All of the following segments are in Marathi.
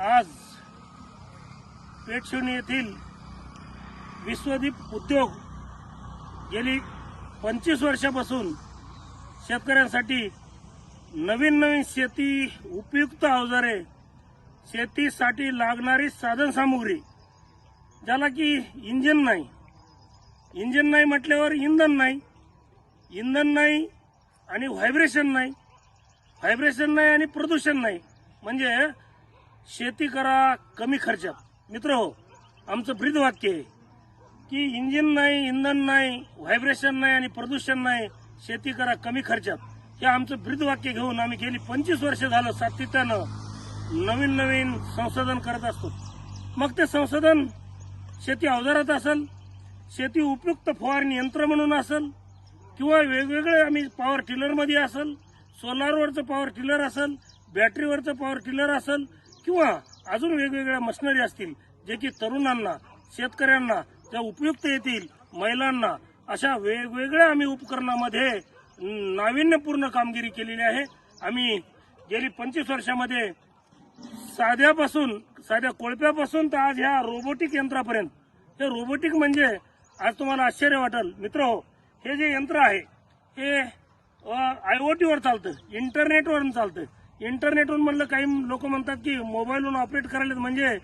आज पेठशिवणी येथील विश्वदीप उद्योग गेली 25 वर्षापासून शेतकऱ्यांसाठी नवीन शेती उपयुक्त अवजारे, शेतीसाठी लागणारी साधनसामुग्री, ज्याला की इंजिन नाही म्हटल्यावर इंधन नाही आणि व्हायब्रेशन नाही आणि प्रदूषण नाही, म्हणजे शेती करा कमी खर्चात. मित्र हो, आमचं ब्रीदवाक्य आहे की इंजिन नाही, इंधन नाही, व्हायब्रेशन नाही आणि प्रदूषण नाही, शेती करा कमी खर्चात. हे आमचं ब्रीदवाक्य घेऊन आम्ही गेली 25 वर्ष झालं सातत्यानं नवीन संशोधन करत असतो. मग ते संशोधन शेती अवजारात असेल, शेती उपयुक्त फवारणी यंत्र म्हणून असेल, किंवा वेगवेगळे आम्ही पॉवर टिलरमध्ये असेल, सोलारवरचं पॉवर टिलर असेल, बॅटरीवरचं पॉवर टिलर असेल, किंवा अजून वेगवेगळ्या मशिनरी असतील जे की तरुणांना, शेतकऱ्यांना त्या उपयुक्त येतील, महिलांना, अशा वेगवेगळ्या आम्ही उपकरणामध्ये नाविन्यपूर्ण कामगिरी केलेली आहे. आम्ही गेली 25 वर्षामध्ये साध्या कोळप्यापासून तर आज ह्या रोबोटिक यंत्रापर्यंत. हे रोबोटिक म्हणजे आज तुम्हाला आश्चर्य वाटेल मित्र, हे जे यंत्र आहे हे IoT वर चालतं, इंटरनेटवरून चालतं. इंटरनेटवरून म्हणलं काही लोक म्हणतात की मोबाईलवरून ऑपरेट करायला, म्हणजे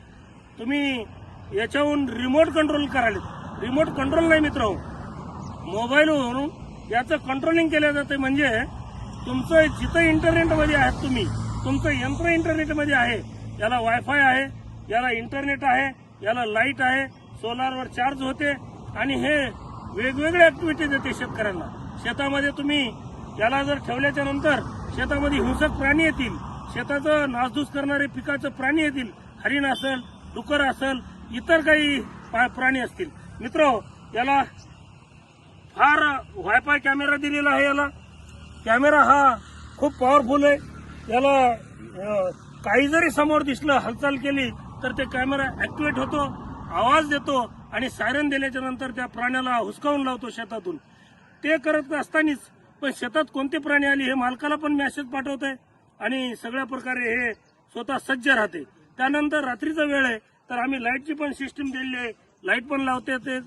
तुम्ही याच्यावरून रिमोट कंट्रोल करायला. रिमोट कंट्रोल नाही मित्र, मोबाईलवरून याचं कंट्रोलिंग केलं जातं. म्हणजे तुमचं जिथं इंटरनेटमध्ये आहात तुम्ही, तुमचं यंत्र इंटरनेटमध्ये आहे, याला वायफाय आहे, याला इंटरनेट आहे, याला लाईट आहे, सोलारवर चार्ज होते आणि हे वेगवेगळे ऍक्टिव्हिटी देते शेतकऱ्यांना. शेतामध्ये तुम्ही याला जर ठेवल्याच्या नंतर शेतामध्ये हिंसक प्राणी येतील, शेताचं नासधूस करणारे पिकाचं प्राणी येतील, हरिण असेल, डुकर असेल, इतर काही प्राणी असतील. मित्र, याला फार वायफाय कॅमेरा दिलेला आहे. याला कॅमेरा हा खूप पॉवरफुल आहे. याला काही जरी समोर दिसलं, हालचाल केली तर ते कॅमेरा ऍक्टिव्हेट होतो, आवाज देतो आणि सायरन दिल्याच्या नंतर त्या प्राण्याला हुसकावून लावतो शेतातून. ते करत असतानाच पण शेतात कोणते प्राणी आली हे मालकाला पण मेसेज पाठवत आहे आणि सगळ्या प्रकारे हे स्वतः सज्ज राहते. त्यानंतर रात्रीचा वेळ आहे तर आम्ही लाईटची पण सिस्टीम दिलेली आहे. लाईट पण लावता येते,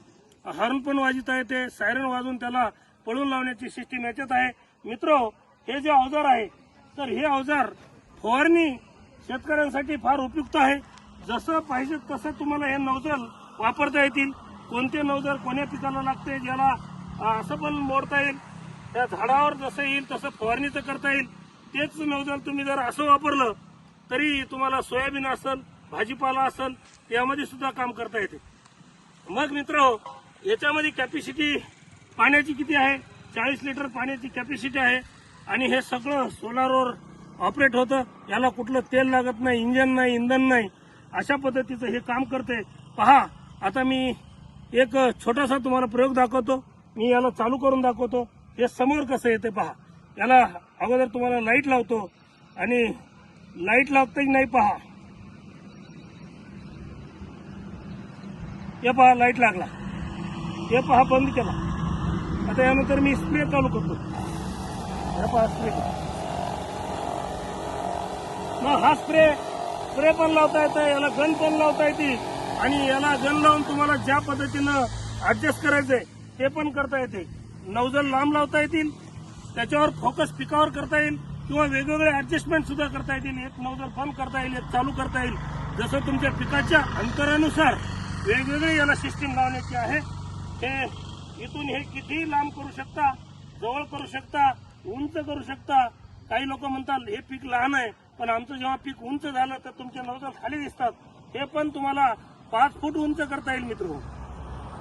हॉर्न पण वाजवता येते, सायरन वाजवून त्याला पळून लावण्याची सिस्टीम याच्यात आहे. मित्र, हे जे अवजार आहे तर हे अवजार फवारणी शेतकऱ्यांसाठी फार उपयुक्त आहे. जसं पाहिजे तसं तुम्हाला हे नौजल वापरता येतील. कोणते नौजल कोण्या पिकाला लागते, ज्याला असं पण मोडता येईल, त्या झाडावर जसं येईल तसं फवारणीचं करता येईल. तेच नौजल तुम्ही जर असं वापरलं तरी तुम्हाला सोयाबीन असेल, भाजीपाला असेल, त्यामध्ये सुद्धा काम करता येते. मग मित्र, याच्यामध्ये कॅपॅसिटी पाण्याची किती आहे? 40 लिटर पाण्याची कॅपॅसिटी आहे आणि हे सगळं सोलारवर ऑपरेट होतं. याला कुठलं तेल लागत नाही, इंजन नाही, इंधन नाही, अशा पद्धतीचं हे काम करते. पहा, आता मी एक छोटासा तुम्हाला प्रयोग दाखवतो. मी याला चालू करून दाखवतो. हे समोर कसं येते पहा. याला अगोदर तुम्हाला लाईट लावतो आणि लाईट लावता नाही पहा. हे पहा, लाईट लागला. हे पहा, बंद केला. आता यानंतर मी स्प्रे चालू करतो. हे पहा, स्प्रे. मग हा स्प्रे पण लावता येतं, याला गन पण लावता येते आणि याला गन लावून तुम्हाला ज्या पद्धतीनं ऍडजस्ट करायचंय ते पण करता येते. नौजल लांब लावता येतील, त्याच्यावर फोकस पिकावर करता येईल किंवा वेगवेगळे ऍडजस्टमेंट सुद्धा करता येतील. एक नौजल बंद करता येईल, एक चालू करता येईल. जसं तुमच्या पिकाच्या अंतरानुसार वेगवेगळी याला सिस्टीम लावण्याची आहे. हे इथून हे कितीही लांब करू शकता, जवळ करू शकता, उंच करू शकता. काही लोक म्हणतात हे पीक लहान आहे, पण आमचं जेव्हा पीक उंच झालं तर तुमचे नौजल खाली दिसतात. हे पण तुम्हाला 5 फूट उंच करता येईल मित्र.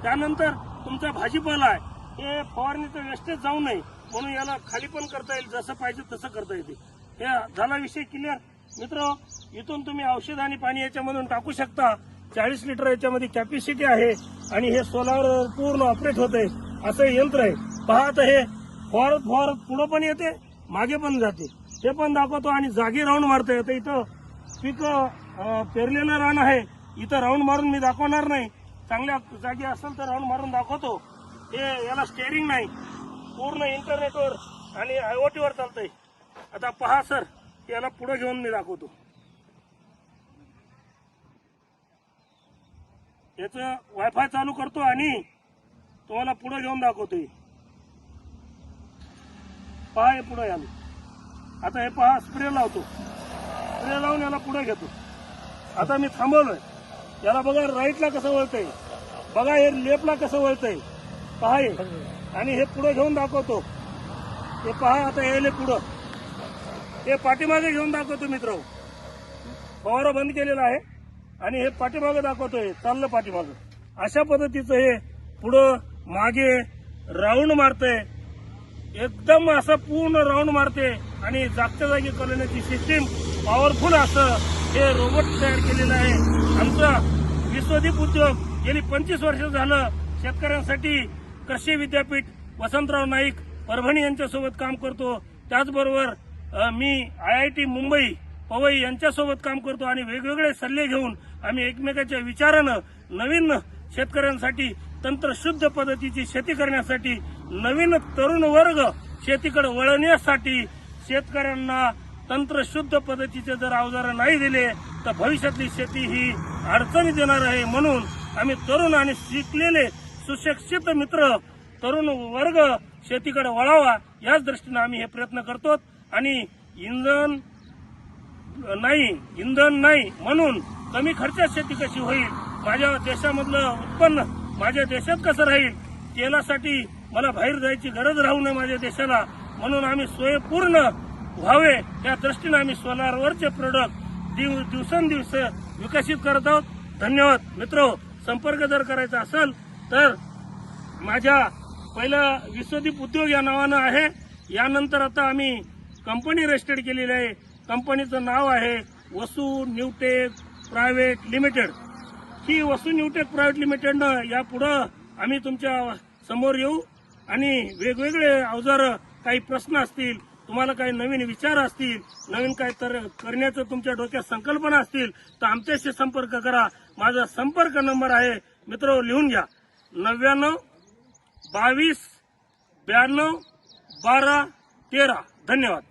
त्यानंतर तुमचा भाजीपाला आहे, हे फवारणीचं वेस्टेज जाऊ नये म्हणून याला खाली पण करता येईल, जसं पाहिजे तसं करता येते. हे झाला विषय क्लिअर. मित्र, इथून तुम्ही औषध आणि पाणी याच्यामधून टाकू शकता. 40 लिटर याच्यामध्ये कॅपॅसिटी आहे आणि हे सोलार पूर्ण ऑपरेट होते असं यंत्र आहे. पहा, आता हे फवारत पुढं पण येते, मागे पण जाते. हे पण दाखवतो आणि जागी राऊंड मारता येतं. इथं पीक पेरलेलं रान आहे, इथं राऊंड मारून मी दाखवणार नाही. चांगल्या जागी असेल तर राऊंड मारून दाखवतो. हे याला स्टेअरिंग नाही, पूर्ण इंटरनेटवर आणि IoT वर चालतंय. आता पहा सर, याला पुढे घेऊन मी दाखवतो. याचं वायफाय चालू करतो आणि तुम्हाला पुढे घेऊन दाखवतोय. पहा हे पुढे आलो. आता हे पहा स्प्रे लावतो. स्प्रे लावून याला पुढे घेतो. आता मी थांबवलोय. याला बघा राईटला कसं वळतंय, बघा हे लेफ्टला कसं वळतंय, पहा हे. आणि हे पुढे घेऊन दाखवतो. हे पहा आता यायले पुढं. हे पाठीमागे घेऊन दाखवतो मित्र. फवारा बंद केलेला आहे आणि हे पाठीमागे दाखवतोय, चाललं पाठीमागे. अशा पद्धतीचं हे पुढं मागे राऊंड मारतंय. एकदम असं पूर्ण राऊंड मारते आणि जागच्या जागी करण्याची सिस्टीम पॉवरफुल असं हे रोबोट तयार केलेलं आहे. आमचा विश्वदीप उद्योग गेली 25 वर्ष झालं शेतकऱ्यांसाठी कृषी विद्यापीठ वसंतराव नाईक परभणी यांच्यासोबत काम करतो. त्याचबरोबर मी IIT मुंबई पवई यांच्यासोबत काम करतो आणि वेगवेगळे सल्ले घेऊन आम्ही एकमेकाच्या विचारानं नवीन शेतकऱ्यांसाठी तंत्रशुद्ध पद्धतीची शेती करण्यासाठी, नवीन तरुण वर्ग शेतीकडे वळण्यासाठी शेतकऱ्यांना तंत्रशुद्ध पद्धतीचे जर अवजार नाही दिले तर भविष्यातली शेती ही अडचणीत येणार आहे. म्हणून आम्ही तरुण आणि शिकलेले सुशिक्षित मित्र तरुण वर्ग शेतीकडे वळावा याच दृष्टीने आम्ही हे प्रयत्न करतो. आणि इंधन नाही म्हणून कमी खर्चात शेती कशी होईल, माझ्या देशामधलं उत्पन्न माझ्या देशात कसं राहील, तेलासाठी मला बाहेर जायची गरज राहू नये माझ्या देशाला, म्हणून आम्ही स्वयंपूर्ण व्हावे या दृष्टीने आम्ही सोलारवरचे प्रोडक्ट दिवसेंदिवस विकसित करत आहोत. धन्यवाद मित्र. संपर्क जर करायचा असेल तर माझ्या पहिलं विश्वदीप उद्योग या नावानं आहे. यानंतर आता आम्ही कंपनी रजिस्टर्ड केलेली आहे. कंपनीचं नाव आहे वसू न्यूटेक प्रायव्हेट लिमिटेड. ही वसू न्यूटेक प्रायव्हेट लिमिटेडनं यापुढं आम्ही तुमच्या समोर येऊ आणि वेगवेगळे अवजार, काही प्रश्न असतील, तुम्हाला काही नवीन विचार असतील, नवीन काही तर करण्याचं तुमच्या डोक्यात संकल्पना असतील तर आमच्याशी संपर्क करा. माझा संपर्क नंबर आहे मित्र, लिहून घ्या, 99 22 92 12 13. धन्यवाद.